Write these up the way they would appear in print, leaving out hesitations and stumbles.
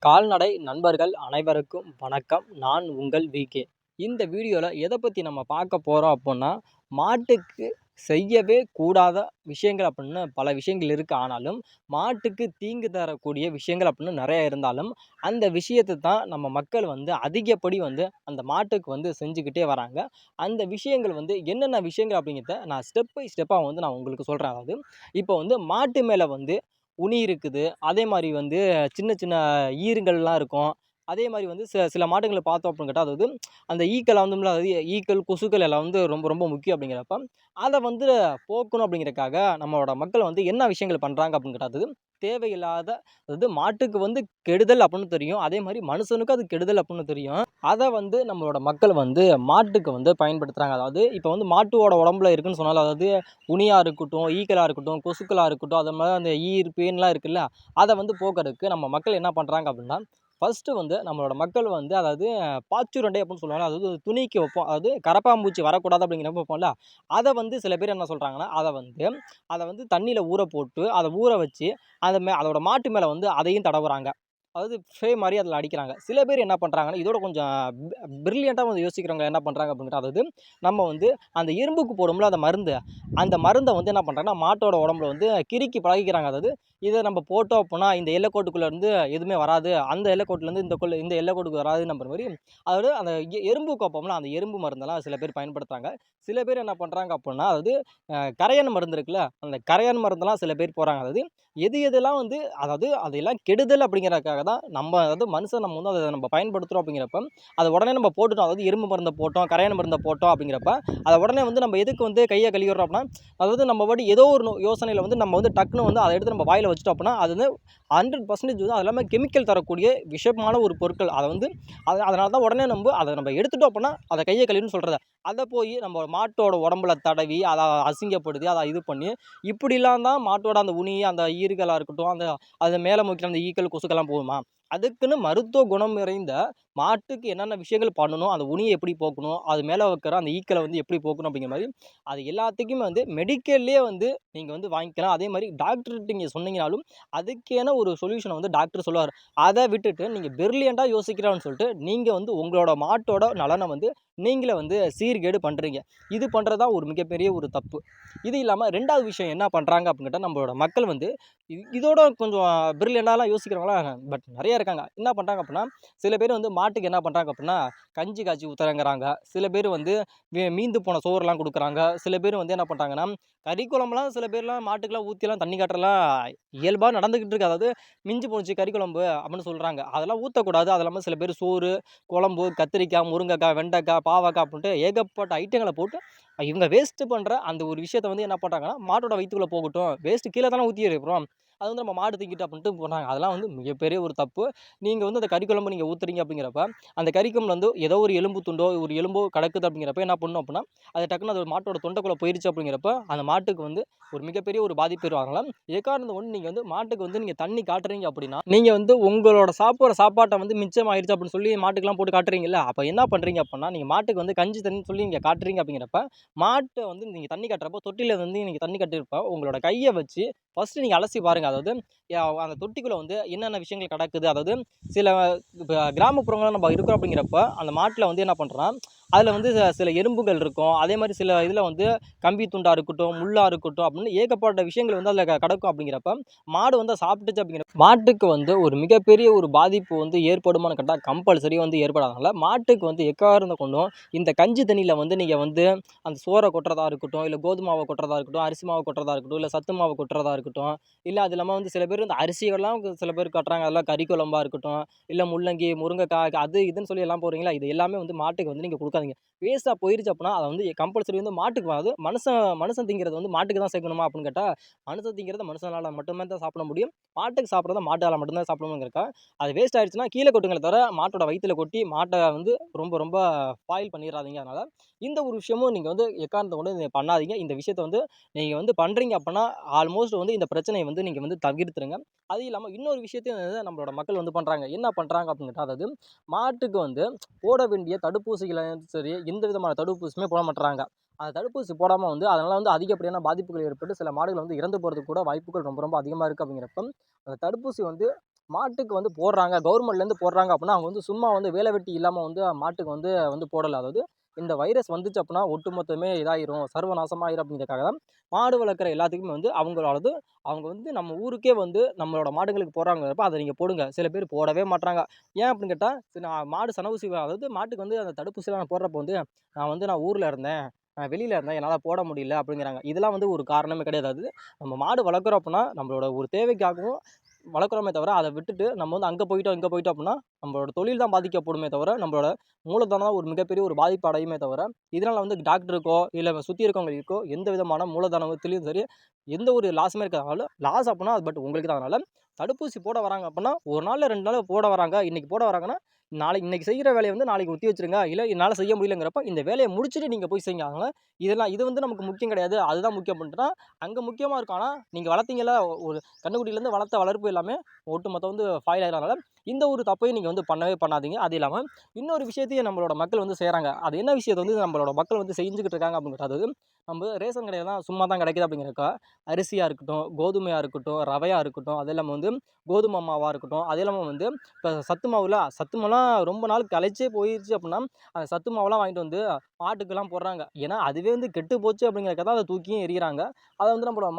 கால்நடை நண்பர்கள் அனைவருக்கும் வணக்கம். நான் உங்கள் விகே. இந்த வீடியோவில் எதை பற்றி நம்ம பார்க்க போகிறோம் அப்படின்னா, மாட்டுக்கு செய்யவே கூடாத விஷயங்கள் அப்படின்னு பல விஷயங்கள் இருக்குது. ஆனாலும் மாட்டுக்கு தீங்கு தரக்கூடிய விஷயங்கள் அப்படின்னு நிறைய இருந்தாலும், அந்த விஷயத்தை தான் நம்ம மக்கள் அதிகப்படி அந்த மாட்டுக்கு செஞ்சுக்கிட்டே வராங்க. அந்த விஷயங்கள் என்னென்ன விஷயங்கள் அப்படிங்கிறத நான் ஸ்டெப் பை ஸ்டெப்பாக நான் உங்களுக்கு சொல்கிறேன். அதாவது இப்போ மாட்டு மேலே உனி இருக்குது. அதே மாரி சின்ன சின்ன ஈறுகள்லாம் இருக்கும். அதே மாரி சில மாடுகள பார்த்தோம் அப்படின்னு கேட்டா, அதாவது அந்த ஈக்கள் அதாவது ஈக்கள், கொசுக்கள் எல்லாம் ரொம்ப ரொம்ப முக்கியம் அப்படிங்கிறப்ப, அத போக்கணும் அப்படிங்கிறதுக்காக நம்மளோட மக்கள் என்ன விஷயங்கள் பண்றாங்க அப்படின்னு கேட்டா, அது தேவையில்லாத அதாவது மாட்டுக்கு கெடுதல் அப்படின்னு தெரியும். அதே மாரி மனுஷனுக்கும் அது கெடுதல் அப்படின்னு தெரியும். அத நம்மளோட மக்கள் மாட்டுக்கு பயன்படுத்துறாங்க. அதாவது இப்ப மாட்டோட உடம்புல இருக்குன்னு சொன்னாலும், அதாவது உணியா இருக்கட்டும், ஈக்களா இருக்கட்டும், கொசுக்களா இருக்கட்டும், அது மாரி அந்த ஈர், பேன்லாம் இருக்குல்ல, அத போக்குறதுக்கு நம்ம மக்கள் என்ன பண்றாங்க அப்படின்னா, ஃபர்ஸ்ட்டு நம்மளோட மக்கள் அதாவது பாச்சுரண்டை அப்படின்னு சொல்லுவாங்க. அதாவது துணிக்கு வைப்போம். அதாவது கரப்பான்பூச்சி வரக்கூடாது அப்படிங்கிறப்ப வைப்போம்ல, அத சில பேர் என்ன சொல்றாங்கன்னா, அத தண்ணீல ஊற போட்டு, அத ஊற வச்சு, அதோட மாட்டு மேல அதையும் தடவுறாங்க. அதாவது ஸ்ப்ரே மாரி அதில அடிக்கிறாங்க. சில பேர் என்ன பண்றாங்கன்னா, இதோட கொஞ்சம் பிரில்லியன்ட்டா யோசிக்கிறவங்க என்ன பண்றாங்க அப்படின்னா, அதாவது நம்ம அந்த எறும்புக்கு போடுவோம்ல அந்த மருந்து, அந்த மருந்த என்ன பண்றாங்கன்னா, மாட்டோட உடம்புல கிறுக்கி பழகிக்கிறாங்க. அதாவது இத நம்ம போட்டோம் அப்படின்னா, இந்த எல்லைக்கோட்டுக்குள்ள இருந்து எதுவுமே வராது. அந்த எல்லைக்கோட்டுலேருந்து இந்த எல்லைக்கோட்டுக்கு வராதுன்ற மாரி, அதாவது அந்த எறும்புக்கு வைப்போம்ல, அந்த எறும்பு மருந்தெல்லாம் சில பேர் பயன்படுத்துறாங்க. சில பேர் என்ன பண்றாங்க அப்படின்னா, அதாவது கரையான் மருந்து இருக்குல்ல, அந்த கரையான் மருந்தெல்லாம் சில பேர் போடுறாங்க. அதாவது எது எதெல்லாம் அதாவது அதெல்லாம் கெடுதல் அப்படிங்கிறதுக்காக தான் நம்ம அதாவது மனுஷன் நம்ம அத நம்ம பயன்படுத்துறோம் அப்படிங்கிறப்ப, அத உடனே நம்ம போட்டுட்டோம். அதாவது எறும்பு மருந்த போட்டோம், கரையான் மருந்த போட்டோம் அப்படிங்கிறப்ப, அத உடனே நம்ம எதுக்கு கைய கழுவிடுறோம் அப்படின்னா, அதாவது நம்ம பாட்டு ஏதோ ஒரு யோசனையில நம்ம டக்குனு அத எடுத்து நம்ம வாயில வச்சுட்டோம் அப்படின்னா, அது 100% அது எல்லாமே கெமிக்கல் தரக்கூடிய விஷமான ஒரு பொருட்கள். அத அதனால தான் உடனே அத நம்ம எடுத்துட்டோம் அப்படின்னா, அத கைய கழுவுன்னு சொல்றது. அத போய் நம்ம மாட்டோட உடம்புல தடவி, அத அசிங்கப்படுத்தி, அத இது பண்ணி, இப்படிலாம் தான் மாட்டோட அந்த உனி, அந்த ஈறுகளா இருக்கட்டும், அது மேல மொய்க்கிற அந்த ஈக்கள், கொசுக்கெல்லாம் போகுமா? அதுக்குன்னு மருத்துவ குணம் நிறைந்த மாட்டுக்கு என்னென்ன விஷயங்கள் பண்ணணும், அந்த உணிய எப்படி போக்கணும், அது மேல வைக்கிற அந்த ஈக்கள எப்படி போக்கணும் அப்படிங்கிற மாரி, அது எல்லாத்துக்குமே மெடிக்கல்லயே நீங்க வாங்கிக்கலாம். அதே மாரி டாக்டர்ட்ட நீங்க சொன்னீங்கனாலும், அதுக்கேன ஒரு சொல்யூஷன டாக்டர் சொல்லுவாரு. அத விட்டுட்டு நீங்க பிரில்லியன்ட்டா யோசிக்கிறேன்னு சொல்லிட்டு, நீங்க உங்களோட மாட்டோட நலன நீங்களே சீர்கேடு பண்றீங்க. இது பண்றது தான் ஒரு மிகப்பெரிய ஒரு தப்பு. இது இல்லாம 2வது விஷயம் என்ன பண்றாங்க அப்படின்னு கேட்டா, நம்மளோட மக்கள் இதோட கொஞ்சம் பிரில்லியன்ட்டாலாம் யோசிக்கிறவங்கலாம் பட் நெறைய இருக்காங்க. என்ன பண்றாங்க அப்படின்னா, சில பேர் மாட்டுக்கு என்ன பண்றாங்க அப்படின்னா, கஞ்சி காய்ச்சி ஊத்துறேங்கிறாங்க. சில பேர் மீந்து போன சோறுலாம் குடுக்குறாங்க. சில பேர் என்ன பண்றாங்கன்னா, கறி குழம்புலாம் சில பேர்லாம் மாட்டுக்குலாம் ஊத்திலாம் தண்ணி காட்டுறலாம் இயல்பா நடந்துகிட்டு இருக்கு. அதாவது மிஞ்சி போணுச்சு கறி குழம்பு அப்படின்னு சொல்றாங்க. அதெல்லாம் ஊத்தக்கூடாது. அது இல்லாம சில பேர் சோறு, குழம்பு, கத்திரிக்காய், முருங்கைக்காய், வெண்டைக்காய், பாவக்காய் அப்படின்ட்டு ஏகப்பட்ட ஐட்டங்கள போட்டு இவங்க வேஸ்ட் பண்ற அந்த ஒரு விஷயத்த என்ன பண்றாங்கன்னா, மாட்டோட வயித்துக்குள்ள போகட்டும். வேஸ்ட் கீழ தானே ஊத்தி இருக்கிறோம். அது நம்ம மாடு திங்கிட்டும் அப்படின்ட்டு போனாங்க. அதெல்லாம் மிகப்பெரிய ஒரு தப்பு. நீங்க அந்த கறி குழம்பு நீங்க ஊத்துறீங்க அப்படிங்கிறப்ப, அந்த கறி குழம்புல ஏதோ ஒரு எலும்பு துண்டோ, ஒரு எலும்போ கிடக்குது அப்படிங்கிறப்ப என்ன பண்ணணும் அப்படின்னா, அது டக்குனு அது மாட்டோட தொண்டைக்குள்ள போயிருச்சு அப்படிங்கிறப்ப, அந்த மாட்டுக்கு ஒரு மிகப்பெரிய ஒரு பாதிப்பு ஏற்படலாம். எக்காரணத்த கொண்டு நீங்க மாட்டுக்கு நீங்க தண்ணி காட்டுறீங்க அப்படின்னா, நீங்க உங்களோட சாப்பிடுற சாப்பாட்ட மிச்சம் ஆயிருச்சு அப்படின்னு சொல்லி மாட்டுக்கெல்லாம் போட்டு காட்டுறீங்கல்ல, அப்ப என்ன பண்றீங்க அப்படின்னா, நீங்க மாட்டுக்கு கஞ்சி தண்ணின்னு சொல்லி நீங்க காட்டுறீங்க அப்படிங்கிறப்ப, மாட்ட நீங்க தண்ணி காட்டுறப்போ, தொட்டியில நீங்க தண்ணி காட்டுறப்ப, உங்களோட கைய வச்சு ஃபர்ஸ்ட்டு நீங்க அலசி பாருங்க. அதாவது அந்த தொட்டிக்குள்ள என்னென்ன விஷயங்கள் கிடக்குது. அதாவது சில கிராமப்புறங்கள்ல நம்ம இருக்கிறோம் அப்படிங்கிறப்ப, அந்த மாட்டுல என்ன பண்றோம்னா, அதுல சில எறும்புகள் இருக்கும். அதே மாரி சில இதுல கம்பி துண்டா இருக்கட்டும், முள்ளா இருக்கட்டும் அப்படின்னு ஏகப்பட்ட விஷயங்கள் அதுல கிடக்கும் அப்படிங்கிறப்ப, மாடு சாப்பிட்டுச்சு அப்படிங்கிறப்ப, மாட்டுக்கு ஒரு மிகப்பெரிய ஒரு பாதிப்பு ஏற்படுமான்னு கேட்டா, கம்பல்சரி ஏற்படாதனால, மாட்டுக்கு எக்காரணத்த கொண்டும் இந்த கஞ்சி தண்ணியில நீங்க அந்த சோற கொட்டுறதா இருக்கட்டும், இல்ல கோதும மாவ கொட்டுறதா இருக்கட்டும், அரிசி மாவு கொட்டுறதா இருக்கட்டும், இல்ல சத்து மாவு கொட்டுறதா இருக்கட்டும், இல்ல அது இல்லாம சில பேர் இந்த அரிசியெல்லாம் சில பேர் காட்டுறாங்க. அதெல்லாம் கறி குழம்பா இருக்கட்டும், இல்ல முள்ளங்கி, முருங்கைக்காய் அது இதுன்னு சொல்லி எல்லாம் போடுறீங்களா, இது எல்லாமே மாட்டுக்கு நீங்க குடுக்காதீங்க. வேஸ்ட்டா போயிருச்சு அப்படின்னா, அத கம்பல்சரி மாட்டுக்கு அதாவது மனுஷன் மனுஷன் திங்கிறது மாட்டுக்கு தான் சேர்க்கணுமா அப்படின்னு கேட்டா, மனுஷன் திங்கிறத மனுஷனால மட்டுமே தான் சாப்பிட முடியும். மாட்டுக்கு சாப்பிடுறத மாட்டால மட்டும் தான் சாப்பிடணும்ங்கிறதுக்காக, அது வேஸ்ட் ஆயிடுச்சுன்னா கீழ கொட்டுங்களே தவிர, மாட்டோட வயித்துல கொட்டி மாட்ட ரொம்ப ரொம்ப ஸ்பாயில் பண்ணிறாதீங்க. அதனால இந்த ஒரு விஷயமும் நீங்க எக்காரணத்த கொண்டும் நீங்க பண்ணாதீங்க. இந்த விஷயத்த நீங்க பண்றீங்க அப்படின்னா, ஆல்மோஸ்ட் இந்த பிரச்சனைய நீங்க தவிர்த்துருங்க. அது இல்லாம இன்னொரு விஷயத்தையும் நம்மளோட மக்கள் பண்றாங்க. என்ன பண்றாங்க அப்படின்னு கேட்டா, அதாவது மாட்டுக்கு போட வேண்டிய தடுப்பூசிகளையும் சரி, எந்த விதமான தடுப்பூசியுமே போட மாட்றாங்க. அந்த தடுப்பூசி போடாம அதனால அதிகப்படியான பாதிப்புகள் ஏற்பட்டு சில மாடுகள் இறந்து போறதுக்கு கூட வாய்ப்புகள் ரொம்ப ரொம்ப அதிகமா இருக்கு அப்படிங்கிறப்ப, அந்த தடுப்பூசி மாட்டுக்கு வந்து போடுறாங்க, கவர்மெண்ட்லேருந்து போடுறாங்க அப்படின்னா, அவங்க வந்து சும்மா வந்து வேலை வெட்டி இல்லாமல் வந்து மாட்டுக்கு வந்து வந்து போடலை. அதாவது இந்த வைரஸ் வந்துச்சு அப்படின்னா ஒட்டுமொத்தமே இதாயிரும், சர்வநாசமாயிரும் அப்படிங்கிறதுக்காக தான் மாடு வளர்க்குற எல்லாத்துக்குமே வந்து அவங்களோடது அவங்க வந்து நம்ம ஊருக்கே வந்து நம்மளோட மாடுகளுக்கு போடுறாங்கிறப்ப அதை நீங்கள் போடுங்க. சில பேர் போடவே மாட்றாங்க. ஏன் அப்படின்னு கேட்டால், நான் மாடு சன ஊசி அதாவது மாட்டுக்கு வந்து அந்த தடுப்பூசிலாம் நான் போடுறப்போ வந்து நான் ஊரில் இருந்தேன், நான் வெளியில் இருந்தேன், என்னால் போட முடியல அப்படிங்கிறாங்க. இதெல்லாம் வந்து ஒரு காரணமே கிடையாது. அது நம்ம மாடு வளர்க்குறோம் அப்படின்னா நம்மளோட ஒரு தேவைக்காகவும் வளர்க்குறோமே தவிர, அதை விட்டுட்டு நம்ம வந்து அங்கே போயிட்டோம் இங்கே போயிட்டோம் அப்படின்னா நம்மளோட தொழில் தான் பாதிக்கப்படுமே தவிர, நம்மளோட மூலதனம் தான் ஒரு மிகப்பெரிய ஒரு பாதிப்பு அடையுமே தவிர, இதனால் வந்து டாக்டருக்கோ இல்லை சுற்றி இருக்கவங்களுக்கோ எந்த விதமான மூலதனத்திலையும் சரி எந்த ஒரு லாஸுமே இருக்காதனால, லாஸ் அப்படின்னா அது பட் உங்களுக்கு தான். அதனால தடுப்பூசி போட வராங்க அப்படின்னா 1 நாள்ல 2 நாள் போட வராங்க, இன்னைக்கு போட வராங்கன்னா நாளைக்கு இன்னைக்கு செய்கிற வேலையை வந்து நாளைக்கு ஒத்தி வச்சிருங்க. இல்லை என்னால் செய்ய முடியலங்கிறப்ப இந்த வேலையை முடிச்சுட்டு நீங்கள் போய் செய்யுங்க. அதனால இது வந்து நமக்கு முக்கியம் கிடையாது, அதுதான் முக்கியம் அப்படின்ட்டுனா அங்கே முக்கியமாக இருக்கும். ஆனால் நீங்கள் வளர்த்தீங்களா ஒரு கன்னுக்குட்டியிலேருந்து வளர்த்த வளர்ப்பு எல்லாமே ஒட்டுமொத்தம் வந்து ஃபாயில் ஆகிறதுனால இந்த ஒரு தப்பையும் நீங்கள் வந்து பண்ணவே பண்ணாதீங்க. அது இல்லாமல் இன்னொரு விஷயத்தையும் நம்மளோட மக்கள் வந்து செய்கிறாங்க. அது என்ன விஷயத்தை வந்து நம்மளோட மக்கள் வந்து செஞ்சுக்கிட்டு இருக்காங்க அப்படிங்கிறது, அதாவது நம்ம ரேஷன் கடையிலாம் சும்மா தான் கிடைக்குது அப்படிங்கிறக்கா அரிசியாக இருக்கட்டும், கோதுமையாக இருக்கட்டும், ரவையாக இருக்கட்டும், அது இல்லாமல் வந்து கோதுமை மாவாக இருக்கட்டும், அது இல்லாமல் வந்து இப்போ சத்து மாவுலாம் ரொம்ப நாள் கழிச்சே போயிடுச்சு அப்படின்னா அந்த சத்து மாவுலாம் வாங்கிட்டு வந்து மாட்டுக்கெல்லாம் போடுறாங்க. ஏன்னா அதுவே வந்து கெட்டு போச்சு அப்படிங்கிறதுக்காக தான் அதை தூக்கியும் எறிகிறாங்க. அதை வந்து நம்மளோட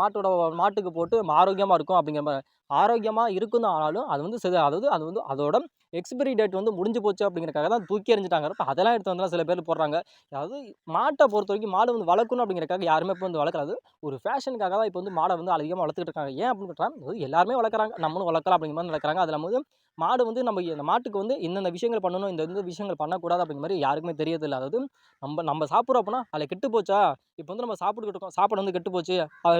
மாட்டுக்கு போட்டு ஆரோக்கியமாக இருக்கும் அப்படிங்கிற மாதிரி ஆரோக்கியமாக இருக்கும் தான். ஆனாலும் அது வந்து அதாவது அது வந்து அதோட எக்ஸ்பிரி டேட் வந்து முடிஞ்சு போச்சு அப்படிங்கிறக்காக தான் தூக்கி எறிஞ்சிட்டாங்க. அப்போ அதெல்லாம் எடுத்து வந்து சில பேர் போடுறாங்க. அதாவது மாட்டை பொறுத்த வரைக்கும் மாடு வந்து வளர்க்கணும் அப்படிங்கிறக்காக யாருமே இப்போ வந்து வளர்க்குறது ஒரு ஃபேஷனுக்காக தான் இப்போ வந்து மாடை வந்து அதிகமாக வளர்த்துக்கிட்டு இருக்காங்க. ஏன் அப்படின்னு கேட்டால், அதாவது எல்லாருமே வளர்க்குறாங்க, நம்மளும் வளர்க்கலாம் அப்படிங்கிற மாதிரி நடக்கிறாங்க. அதில் வந்து மாடு வந்து நம்ம இந்த மாட்டுக்கு வந்து இந்தந்த விஷயங்கள் பண்ணணும், இந்த விஷயங்கள் பண்ணக்கூடாது அப்படிங்கிற மாதிரி யாருக்குமே தெரியறதில்ல. அதாவது நம்ம சாப்பிட்றோம் அப்படின்னா அதில் கெட்டு போச்சா, இப்போ வந்து நம்ம சாப்பிட்டுக்கிட்டு இருக்கோம், சாப்பாடு வந்து கெட்டு போச்சு, அதை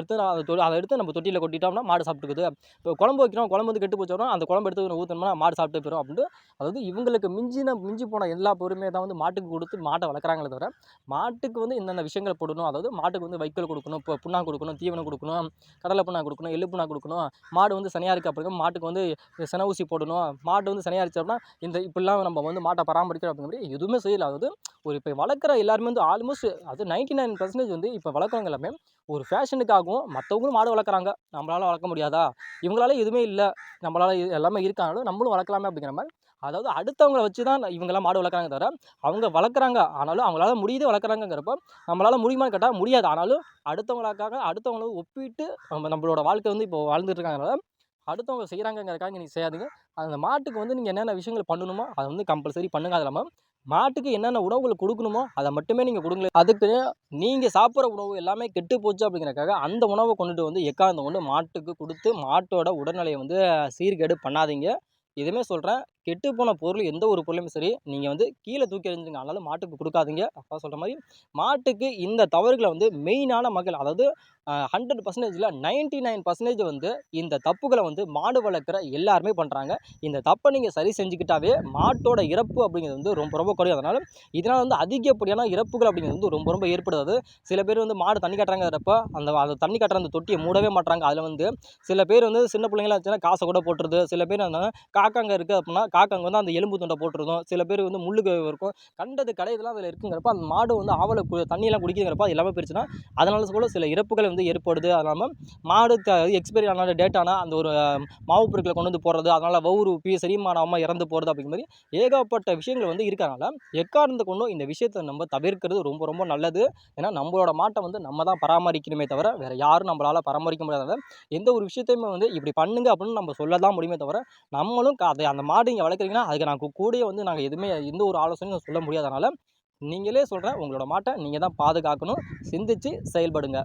எடுத்து நம்ம தொட்டியில் கொட்டிட்டோம்னா மாடு சாப்பிட்டுக்குது. இப்போ குழம்பு வைக்கிறோம், குழம்பு வந்து கெட்டு போச்சோம்னா அந்த குழம்பு எடுத்து ஊற்றணும்னா மாடு சாப்பிட்டு போயிடும் அப்படின்ட்டு. அதாவது இவங்களுக்கு மிஞ்சி போன எல்லா பொறுமையை தான் வந்து மாட்டுக்கு கொடுத்து மாட்டை வளர்க்குறாங்களே தவிர, மாட்டுக்கு வந்து இந்தந்த விஷயங்கள் போடணும், அதாவது மாட்டுக்கு வந்து வைக்கோல் கொடுக்கணும், இப்போ புண்ணாக்கு கொடுக்கணும், தீவனம் கொடுக்கணும், கடலை புண்ணாக்கு கொடுக்கணும், எள்ளு புண்ணாக்கு கொடுக்கணும், மாடு வந்து சனியாக இருக்குது அப்படின்னா மாட்டுக்கு வந்து சென ஊசி போடணும், மாடு வந்து சனியாக இருந்துச்சு அப்படின்னா இப்படிலாம் நம்ம வந்து மாட்டை பராமரிக்கிறோம் அப்படிங்கிற மாதிரி எதுவுமே செய்யல. அதாவது ஒரு இப்போ வளர்க்குற எல்லாருமே வந்து ஆல்மோஸ்ட் அது 99% வந்து இப்போ வளர்க்குறவங்க எல்லாமே ஒரு ஃபேஷனுக்காகவும் மற்றவங்களும் மாடு வளர்க்குறாங்க, நம்மளால வளர்க்க முடியாதா, இவங்களால எதுவுமே இல்லை, நம்மளால எல்லாமே இருக்கானாலும் நம்மளும் வளர்க்கலாமே அப்படிங்கிற மாதிரி. அதாவது அடுத்தவங்களை வச்சு தான் இவங்கெல்லாம் மாடு வளர்க்குறாங்க தவிர, அவங்க வளர்க்குறாங்க ஆனாலும் அவங்களால முடியுது வளர்க்குறாங்கிறப்ப நம்மளால முடியுமான்னு கேட்டால் முடியாது. ஆனாலும் அடுத்தவங்கள ஒப்பிட்டு நம்மளோட வாழ்க்கை வந்து இப்போ வாழ்ந்துட்டு இருக்காங்கனால அடுத்தவங்க செய்கிறாங்கங்கிறதுக்காக நீங்கள் செய்யாதீங்க. அந்த மாட்டுக்கு வந்து நீங்கள் என்னென்ன விஷயங்கள் பண்ணணுமோ அதை வந்து கம்பல்சரி பண்ணுங்க. அது இல்லாமல் மாட்டுக்கு என்னென்ன உணவுகள் கொடுக்கணுமோ அதை மட்டுமே நீங்கள் கொடுங்களேன். அதுக்கு நீங்கள் சாப்பிட்ற உணவு எல்லாமே கெட்டு போச்சு அப்படிங்கிறக்காக அந்த உணவை கொண்டுட்டு வந்து எக்காரணம் கொண்டு மாட்டுக்கு கொடுத்து மாட்டோட உடல்நிலையை வந்து சீர்கேடு பண்ணாதீங்க. இதுவுமே சொல்கிறேன், கெட்டு போன பொருள் எந்த ஒரு பொருளுமே சரி நீங்கள் வந்து கீழே தூக்கி எறிஞ்சுங்க, அதனால மாட்டுக்கு கொடுக்காதீங்க. அப்பா சொல்கிற மாதிரி மாட்டுக்கு இந்த தவறுகளை வந்து மெயினான மக்கள், அதாவது 100%ல 99% வந்து இந்த தப்புகளை வந்து மாடு வளர்க்குற எல்லாருமே பண்ணுறாங்க. இந்த தப்பை நீங்கள் சரி செஞ்சுக்கிட்டாவே மாட்டோட இறப்பு அப்படிங்கிறது வந்து ரொம்ப ரொம்ப குறையும். இதனால் வந்து அதிகப்படியான இறப்புகள் அப்படிங்கிறது வந்து ரொம்ப ரொம்ப ஏற்படுது. சில பேர் வந்து மாடு தண்ணி கட்டுறாங்கிறப்ப அந்த தண்ணி கட்டுற அந்த தொட்டியை மூடவே மாட்டாங்க. அதில் வந்து சில பேர் வந்து சின்ன பிள்ளைங்களாம் இருந்துச்சுன்னா காசை கூட போட்டுருது. சில பேர் காக்காங்க இருக்குது அப்படின்னா காக்காங்க வந்து அந்த எலும்பு துண்டை போட்டுருதும். சில பேர் வந்து முள்ளுக்கு இருக்கும், கண்டது கடையதெல்லாம் அதில் இருக்குங்கிறப்ப அந்த மாடு வந்து ஆவலை தண்ணியெல்லாம் குடிக்குங்கிறப்ப அது எல்லாமே போயிடுச்சுன்னா அதனால கூட சில இறப்புகள் வந்து ஏற்படுது. அது இல்லாமல் மாடு எக்ஸ்பைரி ஆன டேட் ஆனால் அந்த ஒரு மாவு பொருட்களை கொண்டு வந்து போடுறது, அதனால் வவுறு உப்பி செரிமானமாக இறந்து போகிறது அப்படிங்கிற மாதிரி ஏகப்பட்ட விஷயங்கள் வந்து இருக்கிறனால எக்காரணத்தை கொண்டும் இந்த விஷயத்தை நம்ம தவிர்க்கிறது ரொம்ப ரொம்ப நல்லது. ஏன்னா நம்மளோட மாட்டை வந்து நம்ம தான் பராமரிக்கணுமே தவிர வேறு யாரும் நம்மளால் பராமரிக்க முடியாதனால எந்த ஒரு விஷயத்தையுமே வந்து இப்படி பண்ணுங்க அப்படின்னு நம்ம சொல்ல தான் முடியுமே தவிர, நம்மளும் அந்த மாடு இங்கே வளர்க்குறீங்கன்னா அதுக்கு நாங்கள் கூடயே வந்து நாங்கள் எதுவுமே எந்த ஒரு ஆலோசனையும் சொல்ல முடியாதனால நீங்களே சொல்கிறேன், உங்களோட மாட்டை நீங்கள் தான் பாதுகாக்கணும். சிந்திச்சு செயல்படுங்க.